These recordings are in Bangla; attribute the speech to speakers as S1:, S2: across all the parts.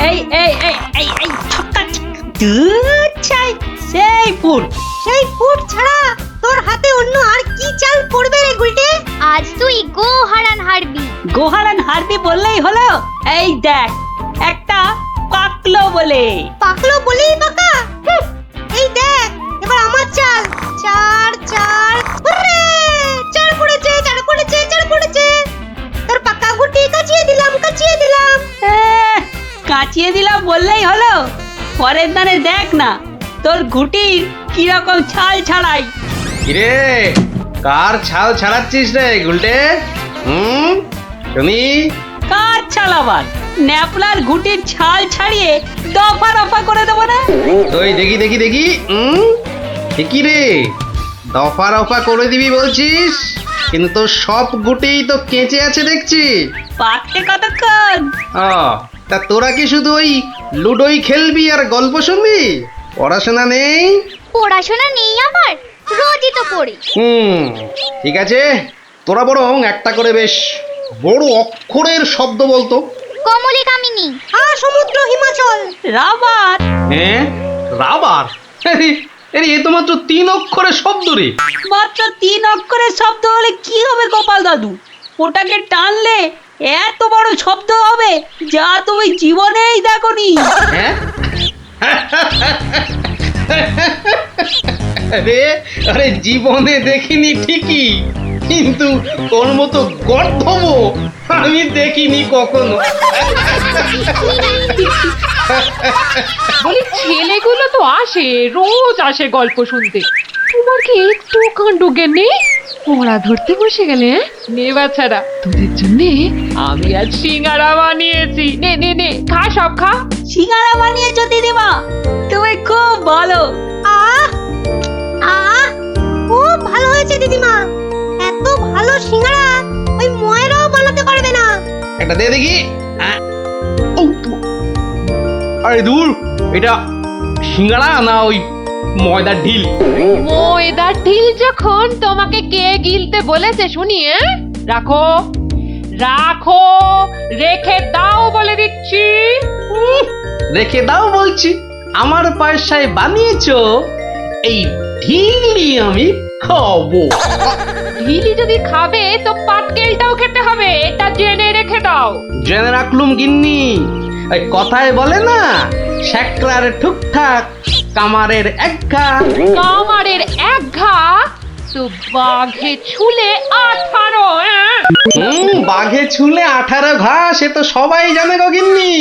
S1: এই এই এই এই এই ছক্কা দুচাই সেই ফুট
S2: ছাড়া তোর হাতে অন্য আর কি চাল পড়বে রে গুলটে?
S3: আজ তুই গোহারান হারবি।
S1: গোহারান হারবি বললেই হলো। এই দেখ একটা পাকলো বলেই
S2: পাকা। এই দেখ এবার আমার চাল। চার হুররে! চার পড়েছে। তোর পাকা গুটি কাচিয়ে দিলাম।
S1: কাচিয়ে দিলাম বললেই হলো। পরের দানে দেখ না তোর ঘুটির কিরকম ছাল ছাড়াই।
S4: কিরে কার ছাল ছাড়াচ্ছিস রে গুলটে? শুনি।
S1: কার ছাল আবার? ন্যাপলার ঘুটির ছাল ছাড়িয়ে দফা রফা করে দেবো না?
S4: ওই দেখি কি রে দফা রফা করে দিবি বলছিস, কিন্তু তোর সব গুটিই তো কেঁচে আছে দেখছি।
S1: পাকতে কতক্ষণ?
S4: তা তোরা কি শুধু ওই লুডোই খেলবি আর গল্প শুনবি? পড়াশোনা নেই?
S3: পড়াশোনা নেই আমার, রোজই তো পড়ি।
S4: ঠিক আছে, তোরা বরং একটা করে বেশ বড় অক্ষরের শব্দ বলতো।
S3: কমলি কামিনী।
S2: সমুদ্র হিমাচল।
S1: রাবার।
S4: হ্যাঁ রাবার? এ তো মাত্র 3 অক্ষরের শব্দ রে।
S1: মাত্র 3 অক্ষরের শব্দ হলে কি হবে গোপাল দাদু? ওটাকে টানলে এত বড় শব্দ হবে যা তুমি জীবনেই দেখোনি।
S4: হ্যাঁ আরে জীবনে দেখিনি ঠিকই, কিন্তু তোর মতো গর্ধব আমি দেখিনি কখনো।
S5: বলি ছেলেগুলো তো আসে, রোজ আসে গল্প শুনতে, তোমার কি একটু কাণ্ড জ্ঞান নেই? পড়া ধরতে বসে গেলে নে বাচ্চারা, তোদের জন্য আমি আজ সিঙ্গারা বানিয়েছি। নে খা, সব খা।
S1: সিঙ্গারা বানিয়েছো দিদিমা, তুমি খুব ভালো।
S2: খুব ভালো হয়েছে দিদিমা। এত ভালো সিঙ্গারা ওই ময়রাও বানাতে পারবে না।
S4: একটা দে দেখি। আরে দূর, এটা সিঙ্গারা না ওই ময়দার ঢিল?
S5: ময়দার ঢিল যখন তোমাকে কে গিলতে বলেছে শুনি? রাখো রেখে দাও বলে দিচ্ছি।
S4: রেখে দাও বলছি? আমার পয়সায় বানিয়েছো, এই ঢিলই আমি খাবো।
S5: ঢিলি যদি খাবে তো পাটকেলটাও খেতে হবে, এটা জেনে রেখে দাও।
S4: জেনে রাখলুম গিন্নি। ওই কথায় বলে না, শ্যাকরার ঠুকঠাক কামারের এক ঘা।
S5: কামারের এক ঘা তো বাঘে ছুলে 18।
S4: বাঘে ছুলে 18 ঘা, সে তো সবাই জানে গো গিন্নি।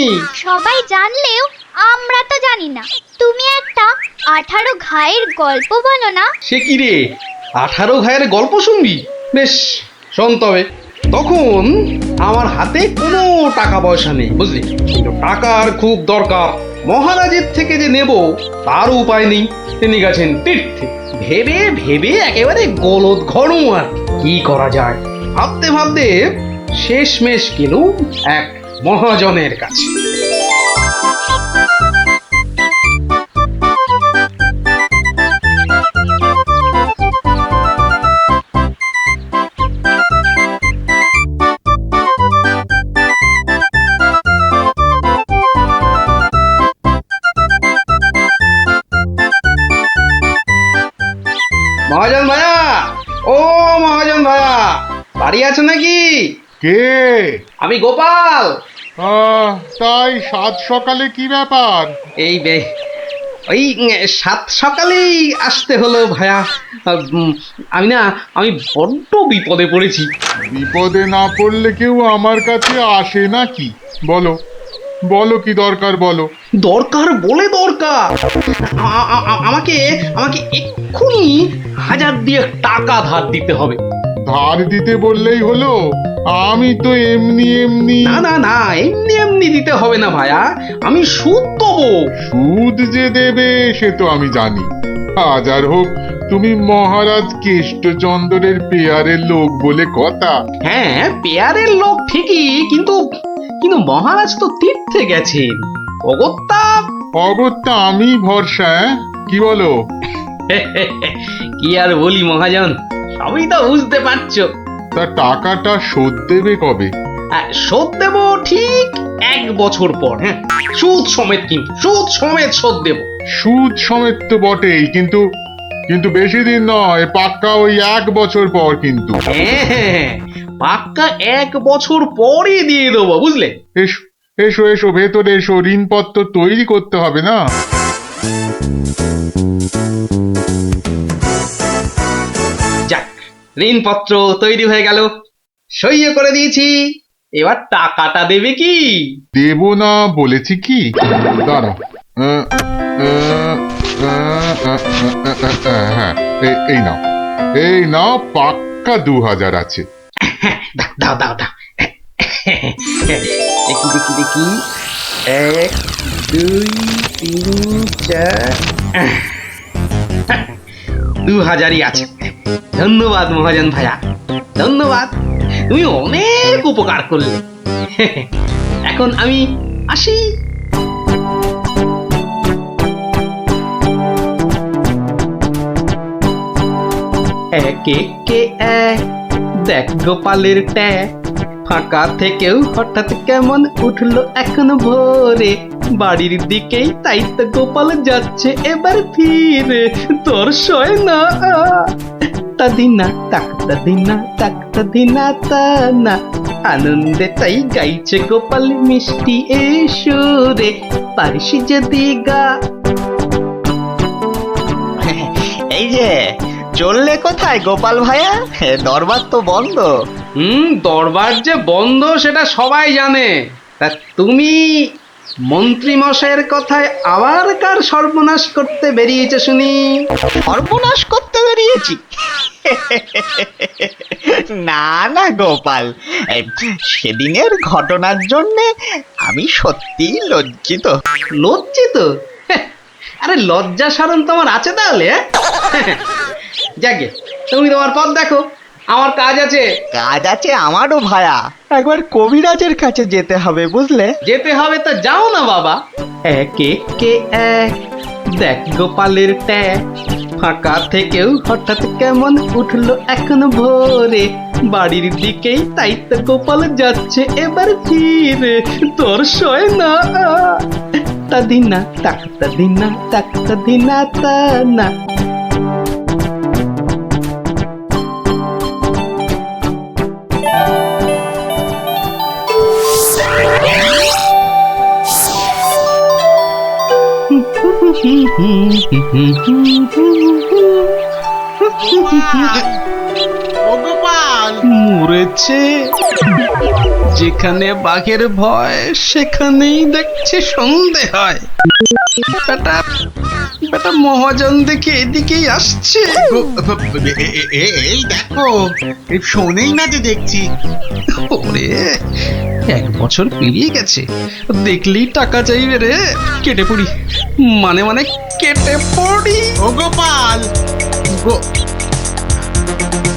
S3: সবাই জানলেও আমরা তো জানি না। তুমি একটা 18 ঘায়ের গল্প বলো না।
S4: সে কি রে, 18 ঘায়ের গল্প শুনবি? বেশ শোন তবে। তখন আমার হাতে কোনো টাকা পয়সা নেই বুঝলি, কিন্তু টাকার খুব দরকার। মহারাজের থেকে যে নেব তার উপায় নেই, তিনি গেছেন তীর্থে। ভেবে একেবারে গলদ ঘরু। আর কি করা যায় ভাবতে শেষমেশ গেলুম এক মহাজনের কাছে। মহাজন ভাইয়া, ও মহাজন ভাইয়া, বাড়ি আছে নাকি?
S6: কে?
S4: আমি গোপাল।
S6: তাই সাত সকালে কি ব্যাপার?
S4: এই ওই 7 সকালেই আসতে হলো ভাইয়া। আমি বড্ড বিপদে পড়েছি।
S6: বিপদে না পড়লে কেউ আমার কাছে আসে নাকি? বলো কি দরকার বলো।
S4: দরকার বলে দরকার, আমাকে এক্ষুনি 1000 দিয়ে টাকা ধার দিতে হবে।
S6: ধার দিতে বললেই হলো? আমি তো এমনি
S4: না এমনি দিতে হবে না ভাইয়া, আমি সুদ দেবো।
S6: সুদ যে দেবে সে তো আমি জানি। 1000 হোক, তুমি মহারাজ কেষ্টচন্দ্রের পেয়ারের লোক বলে কথা।
S4: হ্যাঁ পেয়ারের লোক ঠিকই, কিন্তু মহারাজ তো তীর্থে গেছেন।
S6: অগত্যা আমি ভরসা। কি বলো?
S4: কি আর বলি মহাজন, সবই তো বুঝতে পারছো।
S6: তা টাকাটা শোধ দেবে কবে?
S4: শোধ দেবো ঠিক 1 বছর পর। হ্যাঁ সুদ সমেত, কিন্তু সুদ সমেত শোধ দেব।
S6: সুদ সমেত তো বটেই, কিন্তু কিন্তু বেশি দিন নয়, পাক্কা ওই 1 বছর পর কিন্তু।
S4: হ্যাঁ, পাক্কা 1 বছর পরে দিয়ে দেবো, বুঝলে?
S6: এসো এসো এসো, ভেতরে এসো, ঋণপত্র তৈরি করতে হবে না?
S4: যাক, ঋণপত্র তৈরি হয়ে গেল, সইও করে দিয়েছি। এবার টাকাটা দেবে কি?
S6: দেব না বলেছি কি? দাঁড়াও, হ্যাঁ, এই নাও, এই নাও, পাক্কা 2000 আছে।
S4: দাও দাও দাও। দেখি দেখি দেখি, 1 2 3 4, 2000ই আছে। ধন্যবাদ মহাজন ভাইয়া, ধন্যবাদ, তুমি অনেক উপকার করলে। এখন আমি আসি। একে কে এক, দেখ গোপালের ট্যাগ, ফাঁকা থেকেও হঠাৎ কেমন উঠলো এখন ভোরে, বাড়ির দিকেই তাই তো গোপাল যাচ্ছে এবার ফিরে, তোর সয় না তাদিনা তাকতা দিনা তাকতা দিনা তা না, আনন্দে তাই গাইছে গোপাল মিষ্টি এই সুরে, পারিস যদি গা।
S7: এই যে চললে কোথায় গোপাল ভাইয়া? দরবার তো বন্ধ।
S4: দরবার যে বন্ধ সেটা সবাই জানে, তা তুমি মন্ত্রী মশাইয়ের কথায় আবার কার সর্বনাশ করতে বেরিয়েছে শুনি?
S7: সর্বনাশ করতে বেরিয়েছি? না না গোপাল, সেদিনের ঘটনার জন্য আমি সত্যি লজ্জিত।
S4: লজ্জিত? আরে লজ্জা শরম তোমার আছে তাহলে? যাকে, তুমি তোমার পথ দেখো, আমার কাজ আছে।
S7: কাজ আছে আমারও ভায়া, একবার কবিরাজের কাছে যেতে হবে বুঝলে।
S4: যেতে হবে তো যাও না বাবা। একে কে এক, দেখ গোপালের ট্যাগ, ফাঁকা থেকেও হঠাৎ কেমন উঠলো এখন ভোরে, বাড়ির দিকেই তাই তো গোপাল যাচ্ছে এবার ফিরে, তোর সয় না তাদিনা তাকতা দিনা তাকতা দিনা তা না। মরেছে, যেখানে বাঘের ভয় সেখানেই দেখছে সন্ধে হয়। বেটা বেটা মহাজন দেখে এদিকেই আসছে।
S8: এই দেখো, শোনেই না যে দেখছি।
S4: ওরে, 1 বছর পেরিয়ে গেছে, দেখলেই টাকা চাইবে রে। কেটে পড়ি, মানে মানে কেটে পড়ি।
S8: ও গোপাল,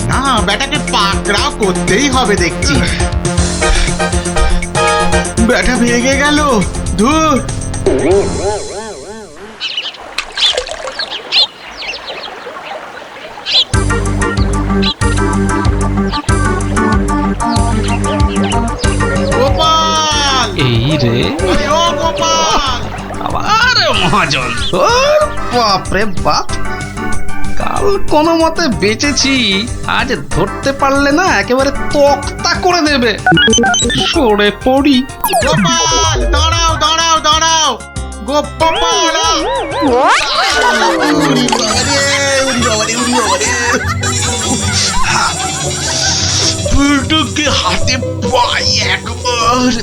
S8: না বেটাকে পাকড়াও করতেই হবে দেখছি। বেটা ভেগে গেল, ধুর। গোপাল,
S4: এই রে,
S8: আরে ও গোপাল,
S4: আবার মহাজন। ওর বাপরে বাপ, কাল কোনো মতে বেঁচেছি, আজ ধরতে পারলে না একেবারে তক্তা করে দেবে। সরে পড়ি।
S8: গোপাল, দাঁড়াও দাঁড়াও দাঁড়াও, গোপাল। পুরুটুকে হাতে পাই একবার।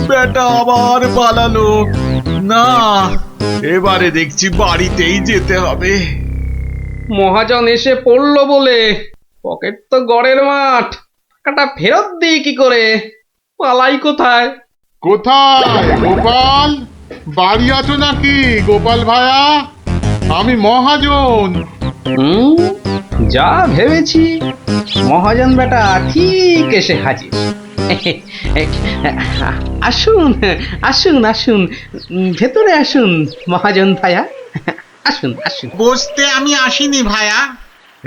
S8: বেটা আবার পালালো। না, এবারে দেখছি বাড়িতেই যেতে হবে।
S4: মহাজন এসে পড়লো বলে, পকেট তো গড়ের মাঠ, টাকাটা ফেরত দিই কি করে? পালাই কোথায়?
S6: কোথায় গোপাল? বাড়ি আছো নাকি গোপাল ভায়া? আমি মহাজন।
S4: যা ভেবেছি মহাজন বেটা ঠিক এসে হাজির। আসুন আসুন আসুন, ভেতরে আসুন মহাজন ভাইয়া, আসুন আসুন।
S8: বসতে আমি আসিনি ভায়া,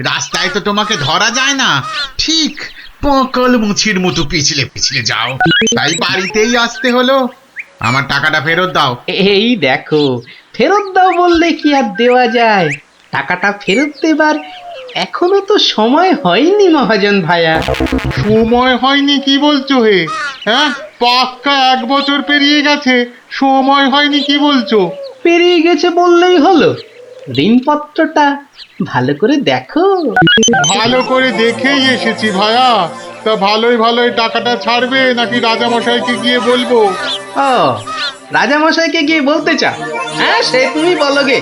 S8: রাস্তায় তো তোমাকে ধরা যায় না, ঠিক পকল মুছির মতো পিছলে পিছলে যাও, তাই বাড়িতেই আসতে হলো। আমার টাকাটা ফেরত দাও।
S4: এই দেখো, ফেরত দাও বললে কি আর দেওয়া যায়? টাকাটা ফেরত দেবার এখনো তো সময় হয়নি মহাজন ভাইয়া।
S6: সময় হয়নি কি বলছো হে? হ্যাঁ, পাক্কা 1 বছর পেরিয়ে গেছে, সময় হয়নি কি বলছো?
S4: পেরিয়ে গেছে বললেই হলো? ঋণপত্রটা ভালো করে দেখো।
S6: ভালো করে দেখেই এসেছি ভায়া। তা ভালোই ভালোই টাকাটা ছাড়বে নাকি রাজামশাইকে গিয়ে বলবো?
S4: ও, রাজামশাইকে গিয়ে বলতে চাও? হ্যাঁ, সে তুমি বলো গে।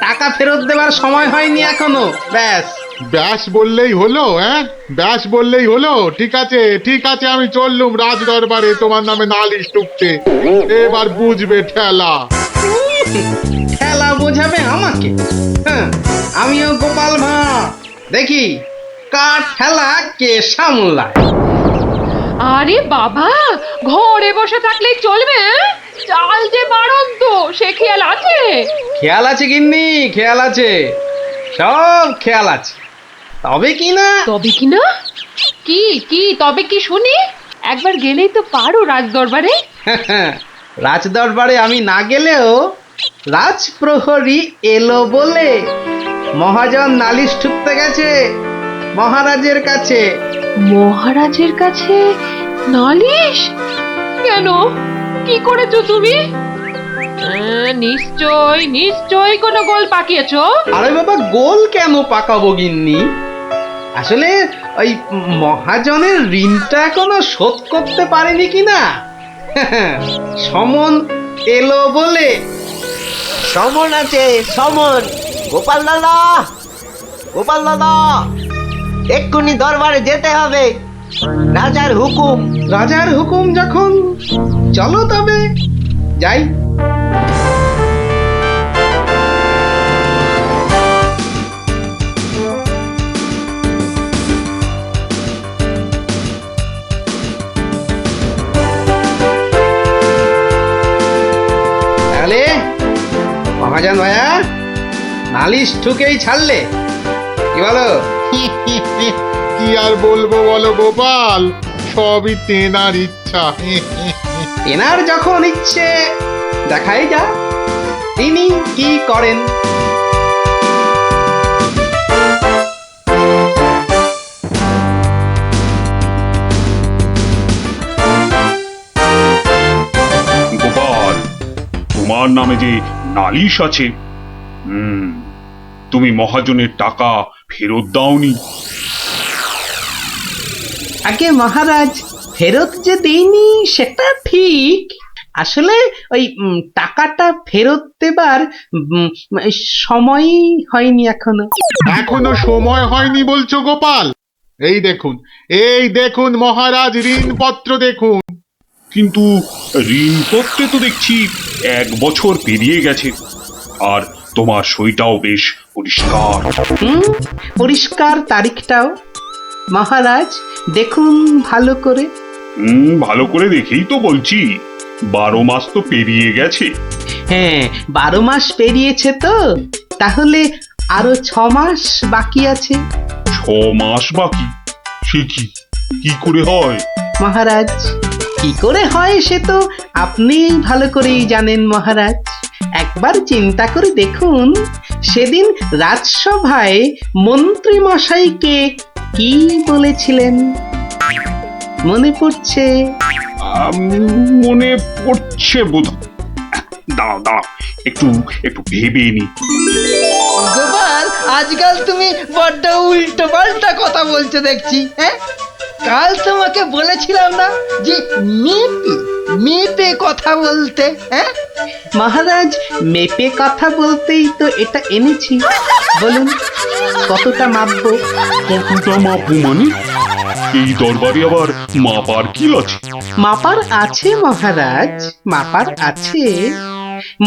S4: টাকা ফেরত দেবার সময় হয়নি এখনো, ব্যাস।
S6: ব্যাস বললেই হলো? হ্যাঁ, ব্যাস বললেই হলো? ঠিক আছে ঠিক আছে, আমি চললুম রাজ দরবারে তোমার নামে নালিশ টুকতে। এবার বুঝবে ঠেলা।
S4: খেলা বোঝাবে আমাকে? হ্যাঁ, আমিও গোপাল ভাঁড়, দেখি কার খেলা কে সামলায়।
S5: আরে বাবা, ঘরে বসে থাকলেই চলবে? চাল যে বাড়ন্ত, সে খেয়াল আছে?
S4: খেয়াল আছে গিন্নি, খেয়াল আছে, সব খেয়াল আছে। তবে কি না,
S5: তবে কি না? কি কি তবে কি শুনি? একবার গেলেই তো পারো রাজ দরবারে।
S4: রাজ দরবারে আমি না গেলেও রাজপ্রহরী এলো বলে মহাজন নালিশ ঠুকতে গেছে মহারাজের কাছে।
S5: মহারাজের কাছে নালিশ? কেন, কি করেছো তুমি? নিশ্চয় নিশ্চয় কোনো গোল পাকিয়েছো।
S4: আরে বাবা, গোল কেন পাকাবো গিন্নি? আসলে ওই মহাজনের ঋণটা এখনো শোধ করতে পারেনি কিনা, সমন এলো বলে।
S7: সমন আছে, সমন। গোপাল দাদা, গোপাল দাদা, এক্ষুনি দরবারে যেতে হবে, রাজার হুকুম।
S4: রাজার হুকুম যখন, চলো তবে যাই। তাহলে মহাজন ভাইয়া নালিশ ঠুকেই ছাড়লে, কি বলো?
S6: কি আর বলবো বলো গোপাল, সবই তেনার ইচ্ছা।
S4: এনার যখন ইচ্ছে, দেখাই যা তিনি কি করেন।
S9: গোপাল, তোমার নামে যে নালিশ আছে, তুমি মহাজনের টাকা ফেরত দাওনি।
S4: আগে মহারাজ, ফেরত যে দেইনি সেটা ঠিক, আসলে ওই টাকাটা ফেরত দেবার সময় হয়নি এখনো।
S6: এখনো সময় হয়নি বলছো গোপাল? এই দেখুন, এই দেখুন মহারাজ, ঋণপত্র দেখুন।
S9: কিন্তু ঋণপত্রে তো দেখছি 1 বছর পেরিয়ে গেছে, আর তোমার সইটাও বেশ পরিষ্কার।
S4: পরিষ্কার তারিখটাও। মহারাজ দেখুন ভালো করে।
S9: ভালো করে দেখেই তো বলছি, 12 মাস তো পেরিয়ে গেছে।
S4: হ্যাঁ, 12 মাস পেরিয়েছে তো, তাহলে আরো 6 মাস বাকি আছে।
S9: 6 মাস বাকি? সে কি করে হয়
S4: মহারাজ? কি করে হয় সে তো আপনি ভালো করেই জানেন মহারাজ। একবার চিন্তা করে দেখুন, সেদিন রাজসভায় মন্ত্রী মশাইকে কি বলেছিলেন, মনে পড়ছে?
S9: মনে পড়ছে বোধ। দাঁড়াও, একটু ভেবে নি।
S1: গোপাল, আজকাল তুমি বড্ড উল্টো পাল্টা কথা বলছো দেখছি। হ্যাঁ, কাল তোমাকে বলেছিলাম না যে মেপে মেপে কথা বলতে? হ্যাঁ
S4: মহারাজ, মেপে কথা বলতেই তো এটা এনেছি। বলুন কতটা মাপবো?
S9: কতটা মাপবো মানে? এই দরবারে আবার মাপার কি আছে?
S4: মাপার আছে মহারাজ, মাপার আছে।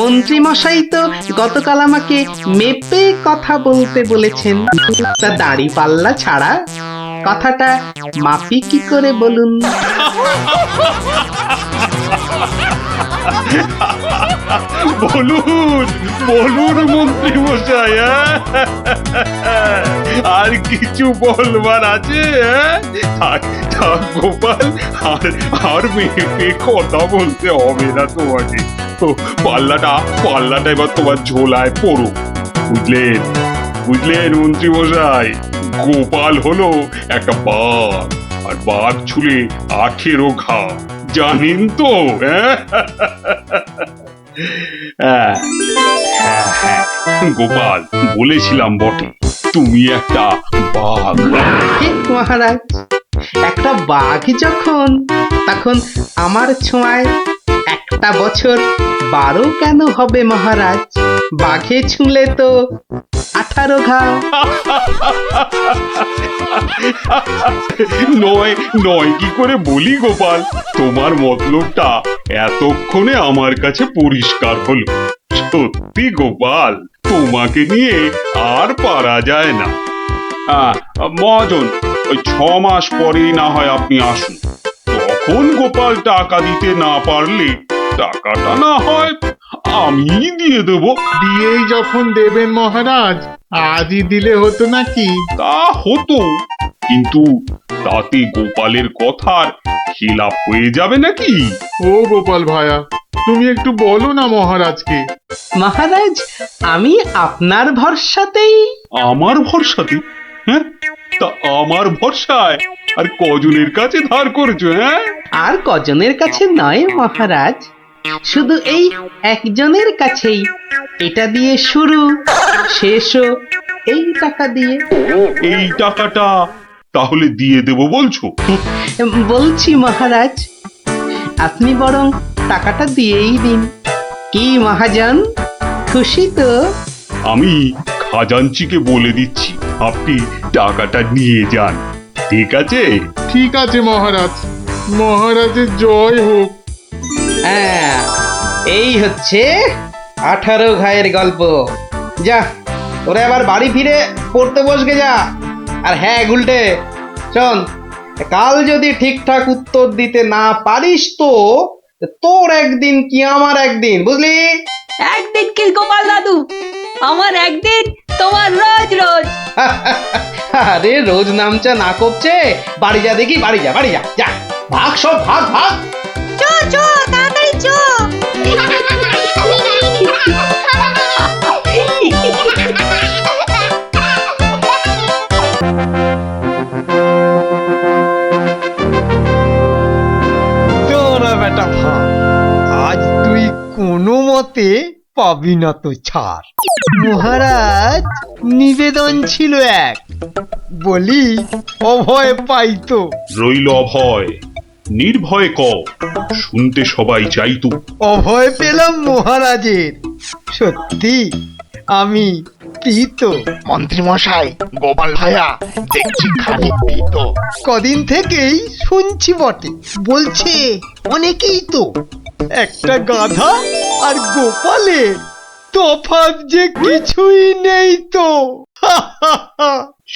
S1: মন্ত্রী মশাই তো গতকাল আমাকে মেপে কথা বলতে বলেছেন, তা দাড়ি পাল্লা ছাড়া কথাটা মাপি কি করে বলুন?
S9: বলুন বলুন মন্ত্রী মশাই, আর কিছু বলবার আছে? থাক থাক গোপাল, আর মেয়েকে কথা বলতে হবে না তোমাকে। তো পাল্লাটা এবার তোমার ঝোলায় পড়ো। বুঝলেন বুঝলেন মন্ত্রী মশাই, গোপাল হলো একটা বাঘ, আর বাঘ ছুলে 18 ঘা, জানেন তো? হ্যাঁ হ্যাঁ, গোপাল বলেছিলাম বটে, তুমি একটা বাঘ।
S1: ঠিক মহারাজ, একটা বাঘ যখন, তখন আমার ছোঁয়ায় একটা বছর 12 কেন হবে মহারাজ? বাঘে ছুঁলে তো 18 ঘা।
S9: নয় কি করে বলি গোপাল, তোমার মতলবটা এতক্ষণে আমার কাছে পরিষ্কার হলো। সত্যি গোপাল, তোমাকে নিয়ে আর পারা যায় না। মহাজন, ওই 6 মাস পরেই না হয় আপনি আসুন, তখন গোপাল টাকা দিতে না পারলে টাকাটা না হয় আমি দিয়ে দেবো।
S6: দিয়েই যখন দেবেন মহারাজ, আজই দিলে হতো নাকি?
S9: তা হতো, কিন্তু তাতে গোপালের কথার খিলাপ হয়ে যাবে নাকি?
S6: ও গোপাল ভায়া, তুমি একটু বলো না মহারাজকে।
S1: মহারাজ, আমি আপনার ভরসাতেই।
S9: আমার ভরসাতে? হ্যাঁ, তা আমার ভরসায় আর কজনের কাছে ধার করেছো? হ্যাঁ,
S1: আর কজনের কাছে নয় মহারাজ, শুধু এই একজনের কাছেই। এটা দিয়ে শুরু, শেষও এই টাকা দিয়ে।
S9: এই টাকাটা তাহলে দিয়ে দেবো বলছো?
S1: বলছি মহারাজ, আপনি বরং টাকাটা দিয়েই দিন। কি মহাজন, খুশি তো?
S9: আমি খাজাঞ্চিকে বলে দিচ্ছি, আপনি টাকাটা নিয়ে যান, ঠিক আছে?
S6: ঠিক আছে মহারাজ, মহারাজের জয় হোক।
S1: হ্যাঁ, এই হচ্ছে 18 ঘায়ের গল্প। যা, তোরা আবার বাড়ি ফিরে পড়তে বসবে যা। আর হ্যাঁ গুলটে, শোন, কাল যদি ঠিকঠাক উত্তর দিতে না পারিস তো তোর একদিন কি আমার একদিন, বুঝলি?
S10: একদিন কি গোপাল দাদু, আমার একদিন, তোমার রোজ রোজ।
S1: আরে রোজ নামচা না করছে, বাড়ি যা দেখি, বাড়ি যা, বাড়ি যা, যা, ভাগ সব, ভাগ ভাগ।
S2: চো চো, তাড়াতাড়ি চো।
S11: তোরা বেটা ভাই, আজ তুই কোনো মতে পাবি না তো ছাড়। মহারাজ নিবেদন ছিল এক, বলি অভয় পাইতো।
S9: রইল অভয়, নির্ভয় ক, শুনতে সবাই চাইতো।
S11: অভয় পেলাম মহারাজের, সত্যি আমি প্রীত।
S12: মন্ত্রী মশাই, গোপাল ভাইয়া দেখছি খানিক ভীত।
S11: কদিন থেকেই শুনছি বটে, বলছে অনেকেই তো একটা গাধা আর গোপালের তফাৎ যে কিছুই নেই তো।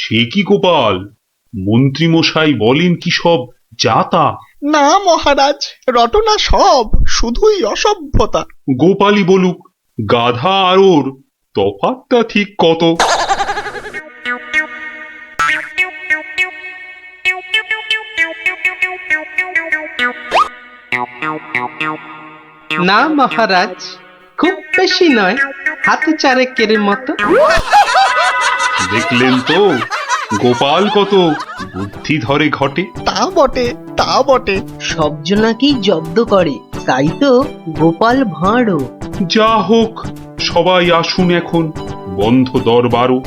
S9: সে কি গোপাল, মন্ত্রী মশাই বলেন কি সব যাতা?
S12: না মহারাজ, রটনা সব, শুধুই অসভ্যতা।
S9: গোপালই বলুক, গাধা আর ওর তফাৎটা ঠিক কত?
S1: না মহারাজ, খুব বেশি নয়, হাতে চারেকের মতো।
S9: দেখলেন তো গোপাল কত বুদ্ধি ধরে ঘটে।
S12: তা বটে, তা বটে।
S13: সব জনাকেই জব্দ করে, তাই তো গোপাল ভাঁড়ও।
S9: যা হোক, সবাই আসুন এখন, বন্ধ দরবারও।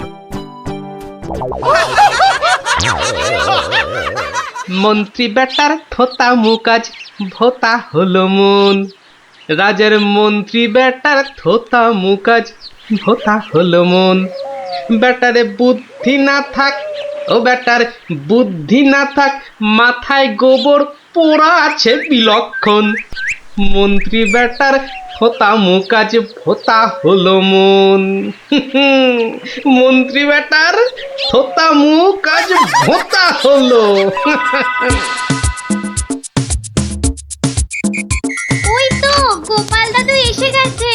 S1: মন্ত্রী বেটার থোতা মুকাজ ভোতা হলো মন। রাজার মন্ত্রী বেটার থোতা মুকাজ ভোতা হলো মন। বেটারে বুদ্ধি না থাক, ও বেটার বুদ্ধি না থাক, মাথায় গোবর পোড়া আছে বিলক্ষণ। মন্ত্রী বেটার
S4: থোতা মুখ আজ ভোতা হলো মন। মন্ত্রী বেটার থোতা মুখ আজ ভোতা হলো।
S3: ওই তো গোপাল দাদু এসে গেছে।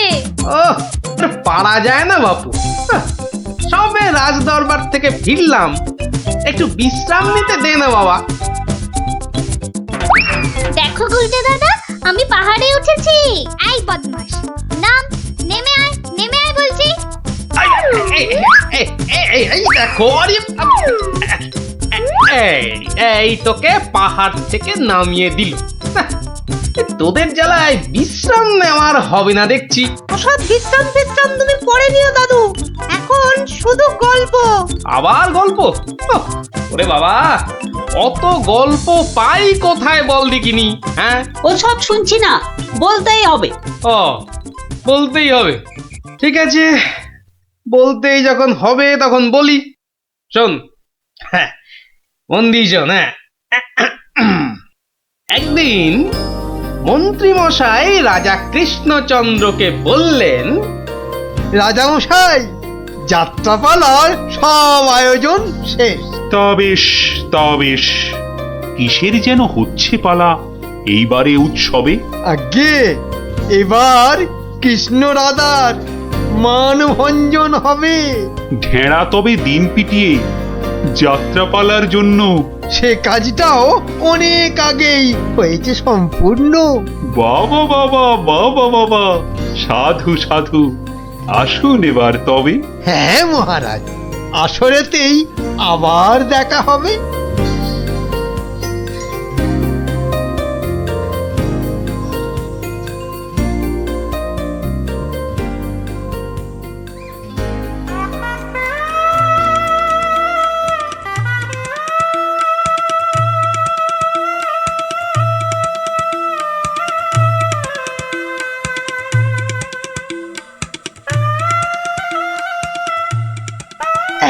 S4: ওহ, আর পারা যায় না বাপু। সবে রাজ দরবার থেকে ফিরলাম, একটু বিশ্রাম নিতে দে না বাবা।
S3: দেখো গুলটে দাদা, আমি পাহাড়ে উঠেছি। এই বদমাশ, নাম, নেমে আয় বলছি।
S4: এই দেখো, এই তোকে পাহাড় থেকে নামিয়ে দিল। তোদের জ্বালায় বিশ্রাম নেওয়ার হবে না দেখছি।
S2: ওসব বিশ্রাম তুমি পরে নিও দাদু, এখন শুধু গল্প।
S4: আবার গল্প? ওরে বাবা, অত গল্প পাই কোথায় বল দেখিনি? হ্যাঁ,
S10: ওসব শুনছি না, বলতেই হবে।
S4: ও, বলতেই হবে। ঠিক আছে, বলতেই যখন হবে তখন বলি। শোন, হ্যাঁ, মন দিয়ে শোন। হ্যাঁ, একদিন মন্ত্রী মশাই রাজা কৃষ্ণচন্দ্রকে বললেন,
S11: রাজামশাই, যাত্রাপালার সব আয়োজন শেষ।
S9: তা বেশ, কিসের যেন হচ্ছে পালা এইবারে উৎসবে?
S11: আগে এবার কৃষ্ণ রাধার মানভঞ্জন হবে।
S9: ঢেড়া তবে দিন পিটিয়ে যাত্রাপালার জন্য
S11: সে কাজটাও অনেক আগেই হয়েছে সম্পূর্ণ।
S9: বাবা বাবা বাবা বাবা, সাধু সাধু, আসুন এবার তবে।
S11: হ্যাঁ মহারাজ, আসরেতেই আবার দেখা হবে।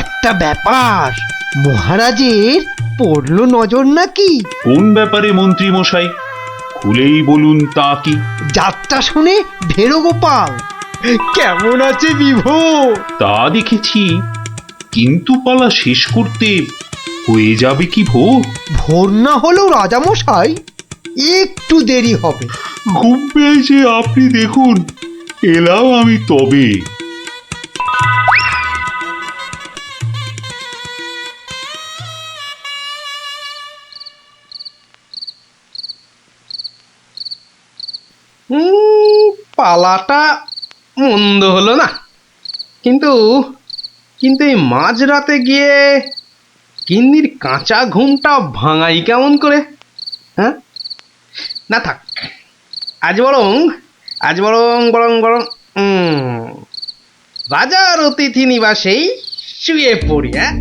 S11: একটা ব্যাপার, মহারাজের পড়লো নজর নাকি?
S9: কোন ব্যাপারে মন্ত্রী মশাই, খুলেই বলুন তা কি?
S11: যাত্রা শুনে ভেরো গোপাল কেমন আছে বিভোর?
S9: তা দেখেছি, কিন্তু পালা শেষ করতে হয়ে যাবে কি ভোর?
S11: ভোর না হলেও রাজামশাই একটু দেরি হবে।
S9: ঘুম পেয়েছে আপনি দেখুন, এলাম আমি তবে।
S4: পালাটা মন্দ হলো না, কিন্তু এই মাঝরাতে গিয়ে গিন্নির কাঁচা ঘুমটা ভাঙাই কেমন করে? হ্যাঁ, না থাক, আজ বরং রাজার অতিথি নিবাসেই শুয়ে পড়ি। হ্যাঁ,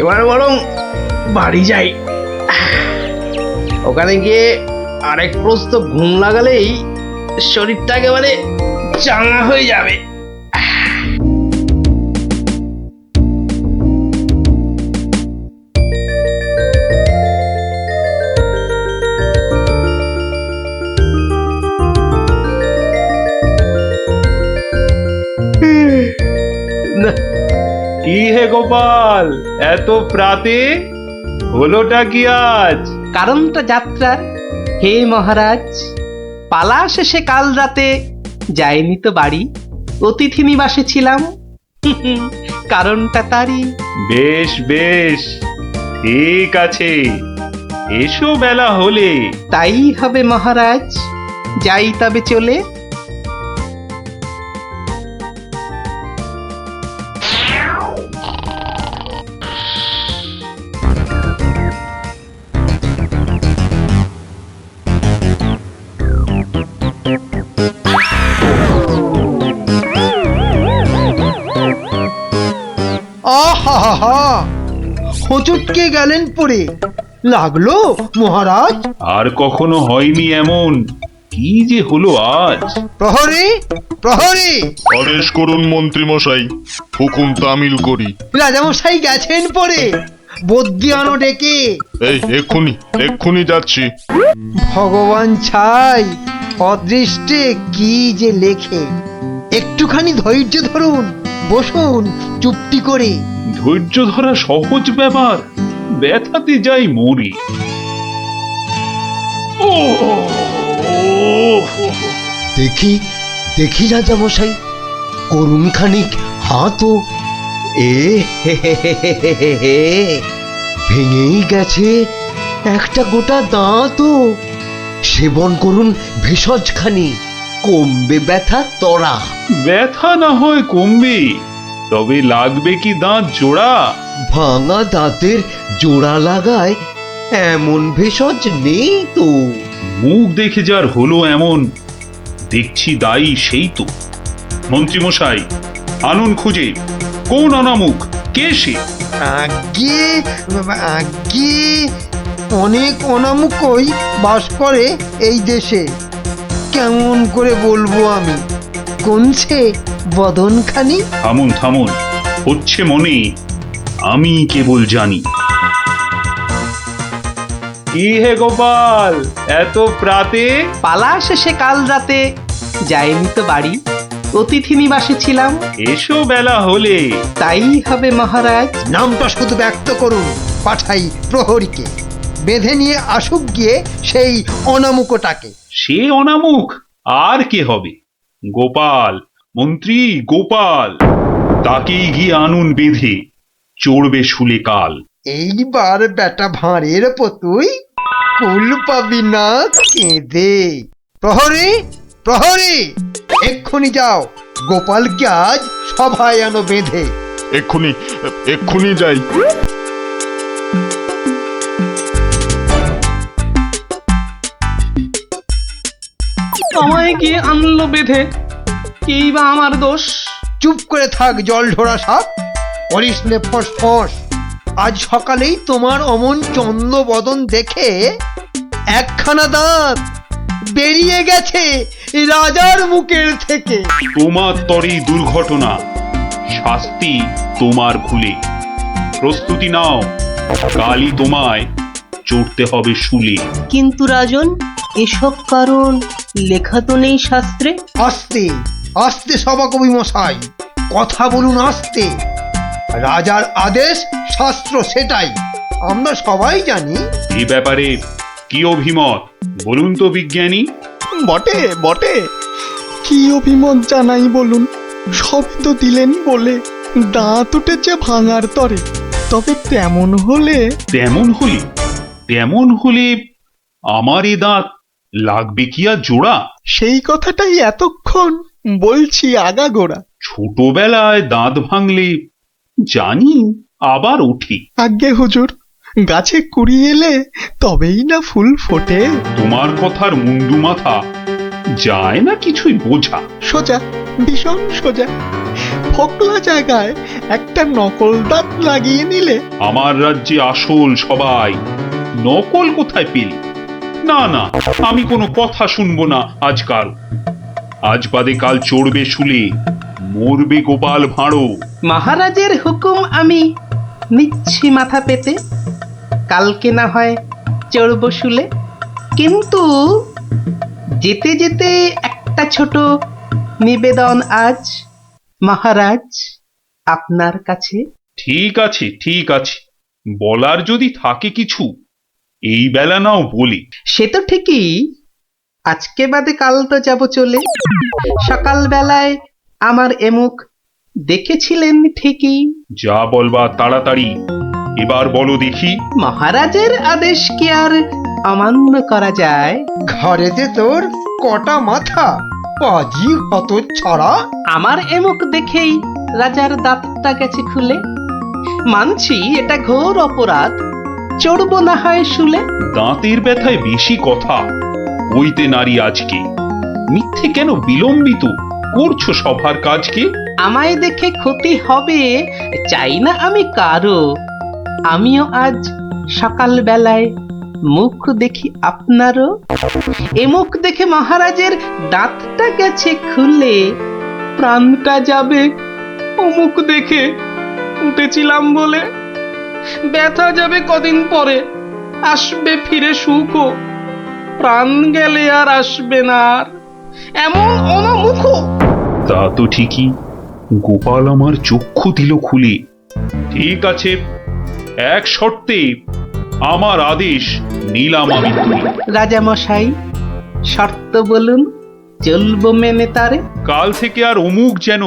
S4: এবার বরং বাড়ি যাই, ওখানে গিয়ে আরেক প্রস্ত ঘুম লাগালেই শরীরটা একেবারে চাঙা হয়ে যাবে।
S9: কি হে গোপাল, এত প্রাতে হলোটা কি আজ?
S4: কারণটা যাত্রার হে মহারাজ, পালা শেষে কাল রাতে যাইনি তো বাড়ি, অতিথি নিবাসে ছিলাম। কারণটা তারই।
S9: বেশ বেশ, ঠিক আছে, এসো বেলা হলে।
S4: তাই হবে মহারাজ, যাই তবে চলে।
S11: আহা, হোঁচটকে গেলেন পড়ে, লাগলো মহারাজ?
S9: আর কখনো হয়নি এমন, কি যে হলো আজ?
S11: প্রহরী, প্রহরী!
S12: আদেশ করুন মন্ত্রী মশাই, হুকুম তামিল করি।
S11: রাজামশাই গেছেন পরে, বদ্যি আনো ডেকে।
S12: এই এক্ষুনি এক্ষুনি যাচ্ছি।
S11: ভগবান ছাই, অদৃষ্টে কি যে লেখে। একটুখানি ধৈর্য ধরুন, বসুন চুপটি করে।
S9: ধৈর্য ধরা সহজ ব্যাপার, ব্যথাতে যাই মরি। ও
S11: দেখি দেখি রাজামশাই, করুন খানিক হাতও। এ হে হে হে হে হে হে হে, ভেঙেই গেছে একটা গোটা দাঁতও। সেবন করুন ভেষজ খানি, কমবে ব্যথা তরা।
S9: ব্যথা না হয় কমবে, তবে লাগবে কি দাঁত জোড়া?
S11: ভাঙা দাঁতের জোড়া লাগায় এমন ভেষজ নেই তো।
S9: মুখ দেখে যার হলো এমন, দেখছি দায়ী সেই তো। মন্ত্রীমশাই, আনুন খুঁজে, কোন অনামুখ, কে সে?
S11: আগে আগে অনেক অনামুকই বাস করে এই দেশে। কেমন করে বলবো আমি, কোনছে বদনখানি?
S9: থামুন থামুন, হচ্ছে মনে, আমি কেবল জানি। কি হে গোপাল, এত প্রাতে?
S13: পালা শেষে কাল রাতে যাইনি তো বাড়ি, অতিথি নিবাসে ছিলাম।
S9: এসো বেলা হলে।
S13: তাই হবে মহারাজ।
S11: নামটা শুধু ব্যক্ত করুন, পাঠাই প্রহরীকে, বেঁধে নিয়ে আসুক গিয়ে সেই অনামুকটাকে।
S9: সে অনামুখ আর কে হবে? গোপাল, মন্ত্রী গোপাল, তাকেই গিয়ে আনুন বেঁধে, চড়বে শুলে কাল।
S11: এইবার বেটা ভাঁড়ের পতুই কুল পাবি না কেঁদে। প্রহরী, প্রহরী, এক্ষুনি যাও, গোপালকে আজ সভায় আনো বেঁধে।
S12: এক্ষুনি এক্ষুনি যাই।
S13: আমায় গিয়ে আনলো বেঁধে, কি বা আমার দোষ?
S11: চুপ করে থাক জল ঢোড়া সাপ, করিস নে ফস ফস। আজ সকালেই তোমার অমন চন্দ্র বদন দেখে একখানা দাঁত বেরিয়ে গেছে রাজার মুখের থেকে।
S9: তোমার তরেই দুর্ঘটনা, শাস্তি তোমার ভুলে। প্রস্তুতি নাও, কালই তোমায় চড়তে হবে শুলে।
S13: কিন্তু রাজন, এসব কারণ লেখা তো নেই শাস্ত্রে।
S11: আস্তে আস্তে সভাকবি মশাই, কথা বলুন আস্তে। রাজার আদেশ শাস্ত্র সেটাই, আমরা সবাই জানি।
S9: এই ব্যাপারে কি অভিমত বলুন তো বিজ্ঞানী?
S14: বটে বটে, কি অভিমত জানাই বলুন। সবই তো দিলেন বলে, দাঁত উঠেছে ভাঙার তরে। তবে তেমন হলে
S9: তেমন হলে আমার এ দাঁত লাগবে কি আর জোড়া?
S14: সেই কথাটাই এতক্ষণ বলছি আগাগোড়া।
S9: ছোটবেলায় দাঁত ভাঙলে জানি আবার উঠি।
S14: আজ্ঞে হুজুর, গাছে কুড়ি এলে তবেই না ফুল ফোটে।
S9: তোমার কথার মুন্ডু মাথা যায় না কিছুই বোঝা।
S14: সোজা, ভীষণ সোজা। ফকলা জায়গায় একটা নকল দাঁত লাগিয়ে নিলে।
S9: আমার রাজ্যে আসল সবাই, নকল কোথায় পেলি? না না, আমি কোনো কথা শুনবো না আজকাল। আজ বাদে কাল চড়বে শুলে, মরবে গোপাল ভাঁড়ো।
S13: মহারাজের হুকুম আমি নিচ্ছি মাথা পেতে, কালকে না হয় চড়ব শুলে। কিন্তু যেতে যেতে একটা ছোট নিবেদন আজ মহারাজ আপনার কাছে।
S9: ঠিক আছে ঠিক আছে, বলার যদি থাকে কিছু এই বেলা নাও বলি।
S13: সে তো ঠিকই, আজকে বাদে কাল তো যাব চলে। সকাল বেলায় আমার এমুখ দেখেছিলেন ঠিকই।
S9: যা বলবা তাড়াতাড়ি এবার বলো দেখি।
S13: মহারাজের আদেশ কি আর অমান্য করা যায়?
S11: ঘরেতে তোর কটা মাথা, পাজি হত ছড়া।
S13: আমার এমুখ দেখেই রাজার দাঁতটা গেছে খুলে। মানছি এটা ঘোর অপরাধ, চড়বো না হয় শুলে।
S9: দাঁতের ব্যথায় বেশি কথা হইতে নারী আজকে, মিথ্যে কেন বিলম্বিত করছো সভার কাজকে?
S13: আমায় দেখে ক্ষতি হবে চাই না আমি কারো। আমিও আজ সকাল বেলায় মুখ দেখি আপনারও। এ মুখ দেখে মহারাজের দাঁতটা গেছে খুলে, প্রাণটা যাবে ও মুখ দেখে উঠেছিলাম বলে। ব্যথা যাবে কদিন পরে, আসবে ফিরে সুখও, প্রাণ গেলে আর আসবে না আর এমন অনামুখ।
S9: তা তো ঠিকই, গোপাল আমার চক্ষু দিল খুলে। ঠিক আছে, এক শর্তে আমার আদেশ নিলাম আমি তুলে।
S13: রাজা মশাই, শর্ত বলুন, চলবো মেনে তারে।
S9: কাল থেকে আর অমুক যেন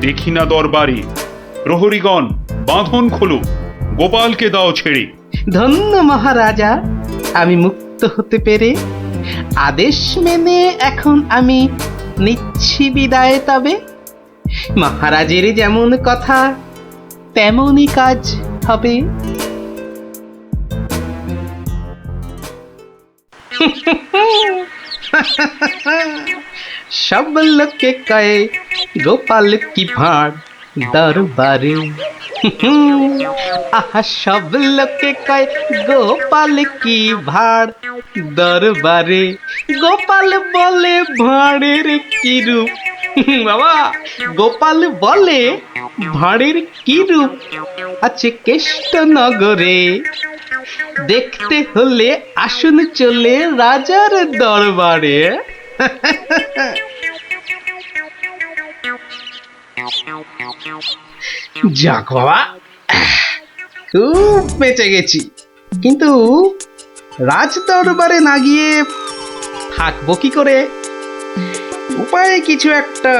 S9: দেখি না দরবারে। প্রহরীগণ বাঁধন খোলো, গোপালকে দাও ছেড়ে।
S13: ধন্য মহারাজা, আমি মুক্ত হতে পেরে। আদেশ মেনে এখন আমি নিচ্ছি বিদায়। তবে মহারাজের যেমন কথা তেমনই কাজ হবে। সব লোকে কয়ে গোপাল কি ভাঁড় দরবারে। আহা, সব লোকে কয় গোপাল কি ভাঁড় দরবারে। গোপাল বলে ভাঁড়ের কি রূপ। বাবা, গোপাল বলে ভাঁড়ের কি রূপ আছে কেষ্ট নগরে। দেখতে হলে আসুন চলে রাজার দরবারে। যাক বাবা, খুব বেঁচে গেছি। কিন্তু রাজ দরবারে না গিয়ে থাকবো কি করে? উপায় কিছু একটা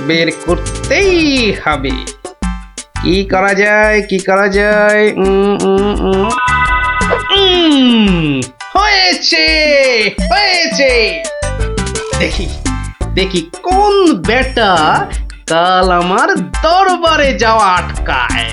S13: বের করতেই হবে। কি করা যায়, কি করা যায়? হয়েছে, হয়েছে। দেখি দেখি কোন বেটা কাল আমার দরবারে যাওয়া আটকায়।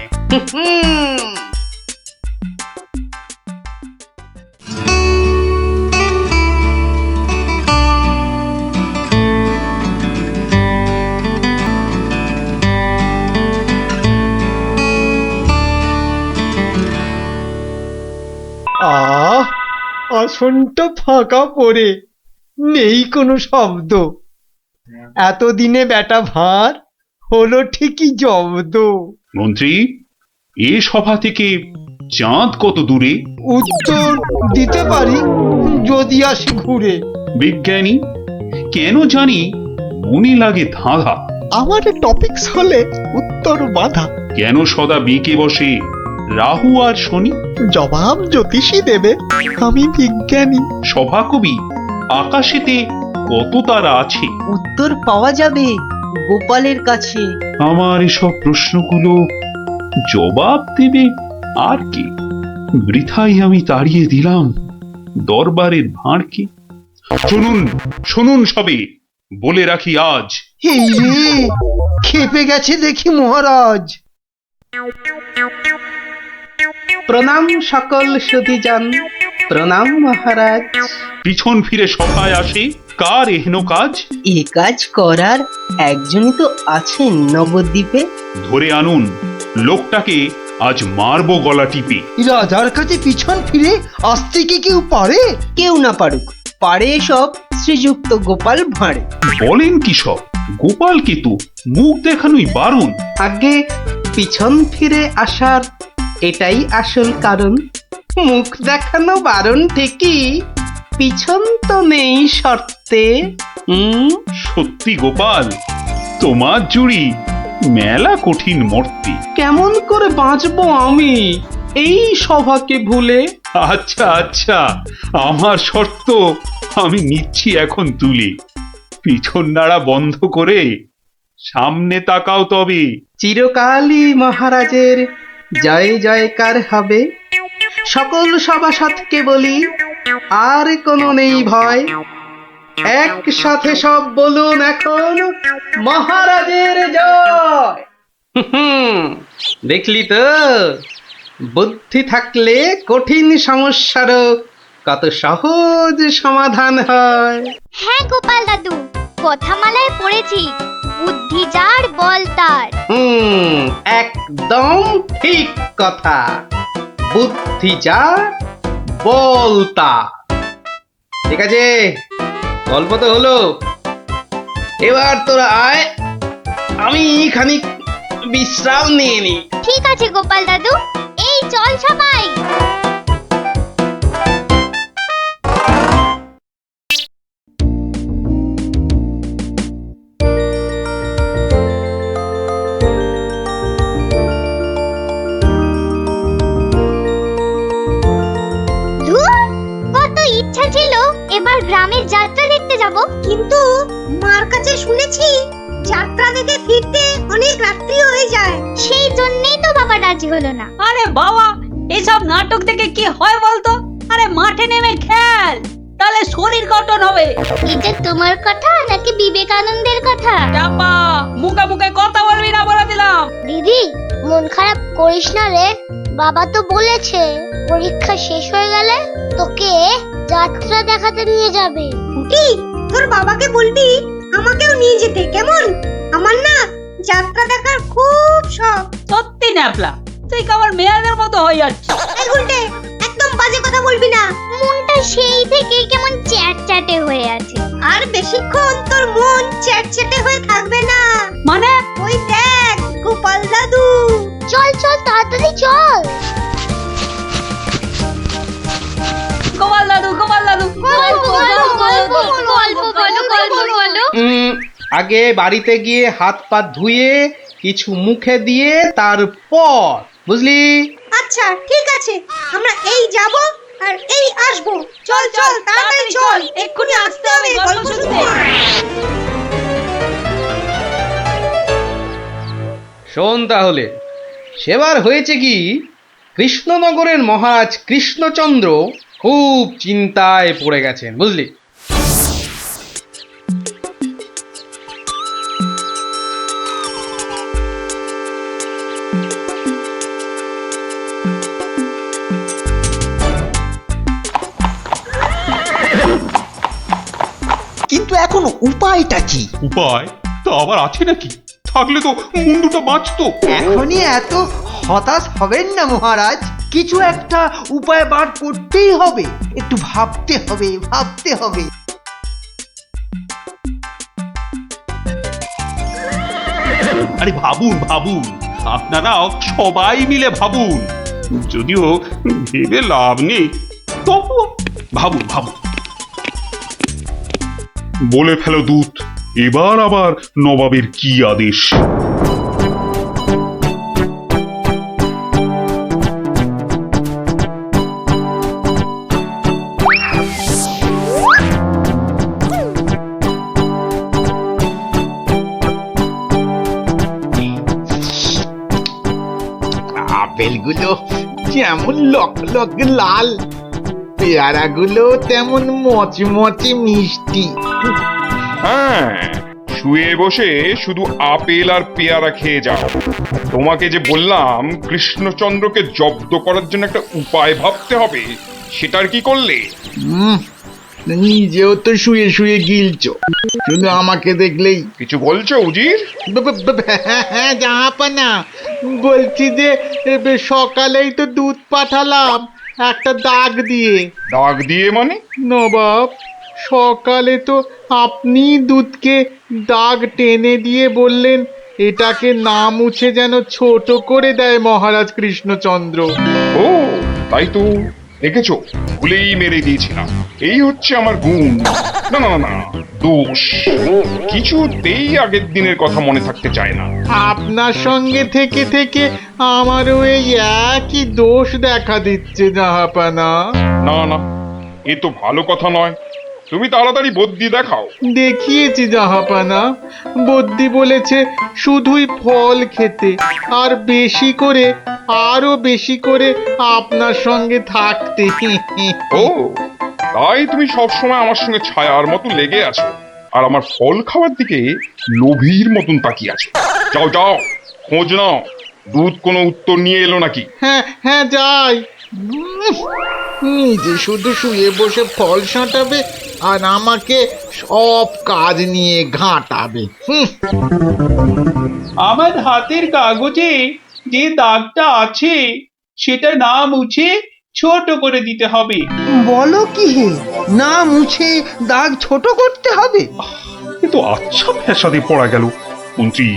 S11: আসনটা ফাঁকা পড়ে নেই কোনো শব্দ। এতদিনে বেটা ভাঁড় হলো ঠিকই জব্দ।
S9: মন্ত্রী, এ সভা থেকে চাঁদ কত দূরে?
S11: উত্তর দিতে পারি যদি আসি ঘুরে।
S9: বিজ্ঞানী, কেন জানি মনে লাগে ধাঁধা।
S14: আমার টপিকস হলে উত্তর বাধা।
S9: কেন সদা বেঁকে বসে রাহু আর শনি?
S14: জবাব জ্যোতিষী দেবে, আমি বিজ্ঞানী।
S9: সভাকবি, আকাশেতে কত তারা আছে?
S15: উত্তর পাওয়া যাবে গোপালের কাছে।
S9: আমার এসব প্রশ্নগুলো জবাব দেবে আর কি? বৃথাই আমি তাড়িয়ে দিলাম দরবারের ভাঁড়কে। শুনুন শুনুন সবে, বলে রাখি আজ।
S11: এই রে, খেপে গেছে দেখি মহারাজ।
S13: প্রণাম সকল সুধীজন, প্রণাম মহারাজ।
S9: পিছন ফিরে সভায় আসে কার এহেন কাজ?
S15: এ কাজ করার একজনই তো আছেন নবদ্বীপে।
S9: ধরে আনুন লোকটাকে, আজ মারবো গলা টিপে।
S11: রাজার কাছে পিছন ফিরে আসতে কি কেউ পারে?
S15: কেউ না পারুক, পারে এসব শ্রীযুক্ত গোপাল ভাঁড়ে।
S9: বলেন কি সব? গোপালকে তো মুখ দেখানোই বারণ।
S13: আগে পিছন ফিরে আসার এটাই আসল কারণ। মুখ দেখানো বারণ ঠিকই, পিছন তো নেই শর্তে।
S9: সত্যি গোপাল, তোমার জুড়ি মেলা কঠিন মর্তে।
S13: কেমন করে বাঁচবো আমি এই সভাকে ভুলে?
S9: আচ্ছা আচ্ছা, আমার শর্ত আমি নিচ্ছি এখন তুলে। পিছন নাড়া বন্ধ করে সামনে তাকাও তবে।
S13: চিরকালই মহারাজের জয় জয়কার হবে। সকল সভাসদকে বলি, আর কোনো নেই ভয়। একসাথে সব বলুন এখন, মহারাজের জয়। দেখলি তো, বুদ্ধি থাকলে কঠিন সমস্যারও কত সহজ সমাধান হয়।
S3: হ্যাঁ গোপাল দাদু, কথামালায় পড়েছি, বুদ্ধি যার বল তার।
S13: একদম ঠিক কথা। বুদ্ধি যার
S4: বলতা। ঠিক আছে, গল্প তো হলো, এবার তোরা আয়, আমি খানিক বিশ্রাম নিয়ে নি।
S3: ঠিক আছে গোপাল দাদু, এই চল সবাই। ধুর, কত ইচ্ছা ছিল এবার গ্রামের যাত্রা দেখতে যাব,
S2: কিন্তু মার কাছে শুনেছি যাত্রা দেখে ফিরতে অনেক রাত্রি হয়ে যায়।
S3: সেই জন্যই তো বাবা রাজি হলো না।
S10: আরে বাবা, এসব নাটক দেখে কি হয় বলতো? আরে মাঠে নেমে খেল, তাহলে শরীর গঠন হবে।
S3: এটা তোমার কথা নাকি বিবেকানন্দের কথা?
S10: চাপা, মুখে মুখে কথা বলবি না বলে দিলাম।
S3: দিদি, মন খারাপ করিস না রে, বাবা তো বলেছে পরীক্ষা শেষ হয়ে গেলে তোকে যাত্রা দেখাতে নিয়ে যাবে।
S2: কুটি, তোর বাবাকে বলবি আমাকেও নিয়ে যেতে, কেমন? আমার না যাত্রা দেখার খুব শখ।
S10: সত্যি ন্যাপলা, তুই কেমন মেয়েদের মতো হয়ে যাচ্ছিস।
S2: এই গুলটে, একদম বাজে কথা বলবি না।
S3: মনটা সেই থেকে কেমন চ্যাটচ্যাটে হয়ে আছে।
S2: আর বেশিক্ষণ তোর মন চ্যাটচ্যাটে হয়ে থাকবে না।
S10: মানে?
S2: ওই দেখ গোপাল দাদু।
S3: চল চল তাড়াতাড়ি চল।
S10: গোপাল দাদু, গোপাল দাদু,
S3: গল্প বলো।
S4: আগে বাড়িতে গিয়ে হাত পা ধুয়ে কিছু মুখে দিয়ে তারপর, বুঝলি?
S2: আচ্ছা ঠিক আছে, আমরা এই যাব আর এই আসবো। চল চল তাড়াতাড়ি চল, এক্ষুনি আসতে হবে গল্প শুনতে।
S4: শোন তাহলে, সেবার হয়েছে কি, কৃষ্ণনগরের মহারাজ কৃষ্ণচন্দ্র খুব চিন্তায় পড়ে গেছেন, বুঝলি?
S11: কিন্তু এখন উপায়টা কি?
S9: উপায় তা আবার আছে নাকি? থাকলে তো মুন্ডুটা বাঁচতো।
S11: এখনই এত হতাশ হবেন না মহারাজ, কিছু একটা উপায় বার করতেই হবে, একটু ভাবতে হবে, ভাবতে হবে।
S9: আরে ভাবুন ভাবুন, আপনারাও সবাই মিলে ভাবুন, যদিও ভেবে লাভ নেই, তবু ভাবুন ভাবুন। বলে ফেলো দূত, এবার আবার নবাবের কি আদেশ?
S8: আপেলগুলো যেমন লক লক লাল, পেয়ারাগুলো তেমন মচমচে মিষ্টি।
S9: হ্যাঁ, শুয়ে বসে শুধু আপেল আর পেয়ারা খেয়ে যাও। তোমাকে যে বললাম কৃষ্ণচন্দ্রকে জব্দ করার জন্য একটা উপায় ভাবতে হবে, সেটার কি করলে?
S8: নিজেও তো শুয়ে শুয়ে গিলছো, শুধু আমাকে দেখলেই।
S9: কিছু বলছো উজির?
S8: হ্যাঁ জাহাপানা, বলছি যে সকালেই তো দুধ পাঠালাম একটা দাগ দিয়ে।
S9: দাগ দিয়ে মানে?
S8: নবাব, সকালে তো আপনি দুধকে দাগ টেনে দিয়ে বললেন এটাকে না মুছে যেন ছোট করে দেয় মহারাজ কৃষ্ণচন্দ্র।
S9: ও তাই তো, দেখেছো, ভুলেই মেরে দিয়েছিলাম। এই হচ্ছে আমার গুণ, না না না দোষ। কিছুতেই আগের দিনের কথা মনে থাকতে চায় না।
S8: আপনার সঙ্গে থেকে থেকে আমারও এই একই দোষ দেখা দিচ্ছে জাহাপানা।
S9: না না, এ তো ভালো কথা নয়। তুমি তাড়াতাড়ি বদ্যি দেখাও।
S8: দেখিয়েছি জাহাপানা, বদ্যি বলেছে শুধুই ফল খেতে, আর বেশি করে, আরো বেশি করে আপনার সঙ্গে থাকতে।
S9: ও তাই তুমি সবসময় আমার সঙ্গে ছায়ার মতো লেগে আছো, আর আমার ফল খাওয়ার দিকে লোভীর মতন তাকিয়ে আছো। যাও যাও, খোঁজ নাও, দুধ কোনো উত্তর নিয়ে এলো নাকি।
S8: হ্যাঁ হ্যাঁ যাই। নিজে শুধু শুয়ে বসে ফল সাঁটাবে আর আমাকে সব কাজ নিয়ে ঘাঁটাবে।
S13: আমার হাতের কাগজে যে দাগটা আছে সেটা না মুছে
S9: ছোট করে দিতে হবে।
S11: বলো কি হে, না মুছে দাগ ছোট করতে হবে?
S9: এ তো আচ্ছা ফ্যাসাদে পড়া গেল। মন্ত্রী,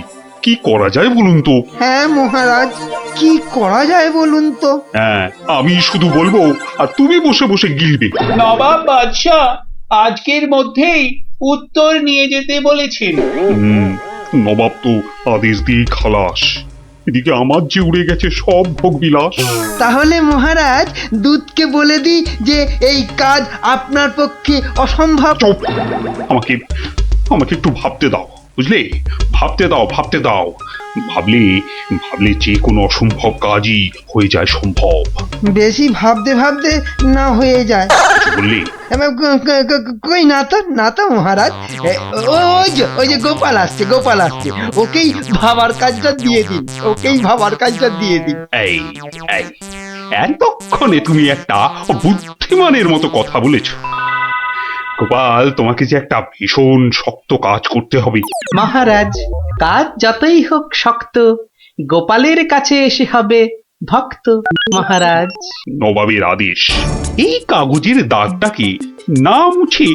S9: কি করা যায় বলুন তো?
S11: হ্যাঁ মহারাজ, কি করা যায় বলুন তো?
S9: হ্যাঁ, আমি শুধু বলবো আর তুমি বসে বসে গিলবে।
S13: নবাব বাদশাহ আজকের মধ্যেই উত্তর নিয়ে যেতে বলেছেন।
S9: নবাব তো আদেশ দিয়ে খালাস। এদিকে আমার যে উড়ে গেছে সব ভোগ বিলাস।
S11: তাহলে মহারাজ দূতকে বলে দিই যে এই কাজ আপনার পক্ষে অসম্ভব।
S9: আমাকে আমাকে একটু ভাবতে দাও, বুঝলে? ভাবতে দাও, ভাবতে দাও। ভাবলে ভাবলে যে কোনো অসম্ভব কাজই হয়ে যায় সম্ভব।
S11: বেশি ভাবতে ভাবতে না হয়ে যায়।
S9: বললে
S11: কই না তো মহারাজ, ওই যে গোপাল আসছে, গোপাল আসছে, ওকেই ভাবার কাজটা দিয়ে দিন, ওকেই ভাবার কাজটা দিয়ে দিন।
S9: এই এই এতক্ষণে তুমি একটা বুদ্ধিমানের মতো কথা বলেছো। গোপাল, তোমাকে যে একটা ভীষণ শক্ত কাজ করতে হবে।
S13: মহারাজ, কাজ যতই হোক শক্ত, গোপালের কাছে এসে হবে ভক্ত। মহারাজ,
S9: নবাবের আদেশ, এই কাগজের দাগটাকে না মুছে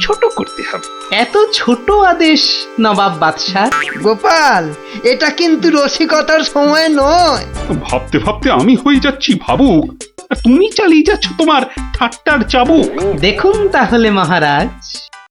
S9: ছোট করতে হবে।
S13: এত ছোট আদেশ নবাব বাদশাহ?
S11: গোপাল, এটা কিন্তু রসিকতার সময় নয়।
S9: ভাবতে ভাবতে আমি হয়ে যাচ্ছি ভাবুক, আর তুমি চালিয়ে যাচ্ছ তোমার ঠাট্টার চাবুক।
S13: দেখুন তাহলে মহারাজ,